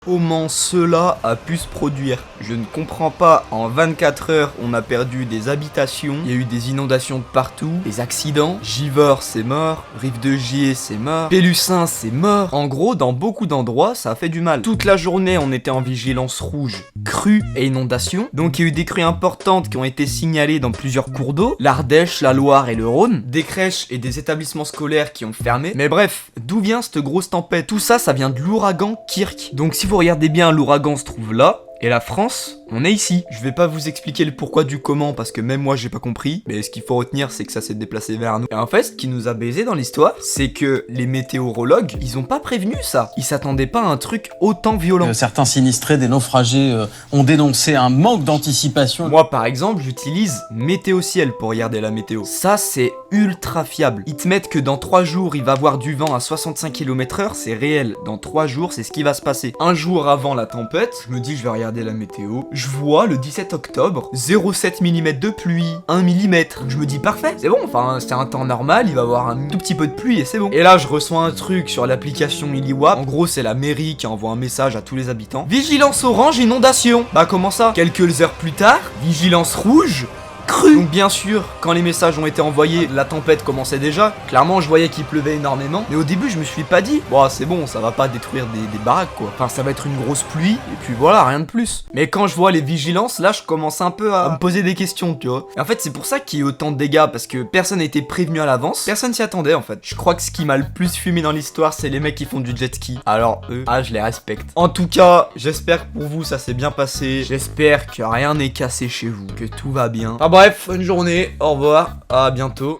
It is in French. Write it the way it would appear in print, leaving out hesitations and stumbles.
Comment cela a pu se produire? Je ne comprends pas. En 24 heures, on a perdu des habitations, il y a eu des inondations de partout, des accidents, Givors c'est mort, Rive de Gier c'est mort, Pélussin c'est mort. En gros, dans beaucoup d'endroits, ça a fait du mal. Toute la journée, on était en vigilance rouge, crues et inondations. Donc il y a eu des crues importantes qui ont été signalées dans plusieurs cours d'eau, l'Ardèche, la Loire et le Rhône, des crèches et des établissements scolaires qui ont fermé. Mais bref, d'où vient cette grosse tempête? Tout ça, ça vient de l'ouragan Kirk. Donc si vous regardez bien, l'ouragan se trouve là, et la France, on est ici. Je vais pas vous expliquer le pourquoi du comment, parce que même moi j'ai pas compris, mais ce qu'il faut retenir, c'est que ça s'est déplacé vers nous. Et en fait, ce qui nous a baisé dans l'histoire, c'est que les météorologues, ils ont pas prévenu ça. Ils s'attendaient pas à un truc autant violent. Certains sinistrés, des naufragés, ont dénoncé un manque d'anticipation. Moi, par exemple, j'utilise Météo Ciel pour regarder la météo. Ça, c'est ultra fiable. Ils te mettent que dans 3 jours, il va avoir du vent à 65 km/h, c'est réel. Dans 3 jours, c'est ce qui va se passer. Un jour avant la tempête, je me dis, je vais regarder la météo. Je vois le 17 octobre, 0,7 mm de pluie, 1 mm. Je me dis, parfait, c'est bon, enfin, c'est un temps normal, il va y avoir un tout petit peu de pluie et c'est bon. Et là, je reçois un truc sur l'application Iliwap. En gros, c'est la mairie qui envoie un message à tous les habitants. Vigilance orange, inondation. Bah, comment ça? Quelques heures plus tard, vigilance rouge, crue. Donc bien sûr, quand les messages ont été envoyés, la tempête commençait déjà. Clairement, je voyais qu'il pleuvait énormément. Mais au début, je me suis pas dit, bon, c'est bon, ça va pas détruire des baraques, quoi. Enfin, ça va être une grosse pluie, et puis voilà, rien de plus. Mais quand je vois les vigilances, là, je commence un peu à me poser des questions, tu vois. Et en fait, c'est pour ça qu'il y a autant de dégâts, parce que personne n'a été prévenu à l'avance. Personne s'y attendait, en fait. Je crois que ce qui m'a le plus fumé dans l'histoire, c'est les mecs qui font du jet ski. Alors, eux, je les respecte. En tout cas, j'espère que pour vous, ça s'est bien passé. J'espère que rien n'est cassé chez vous, que tout va bien. Enfin bref, bonne journée, au revoir, à bientôt.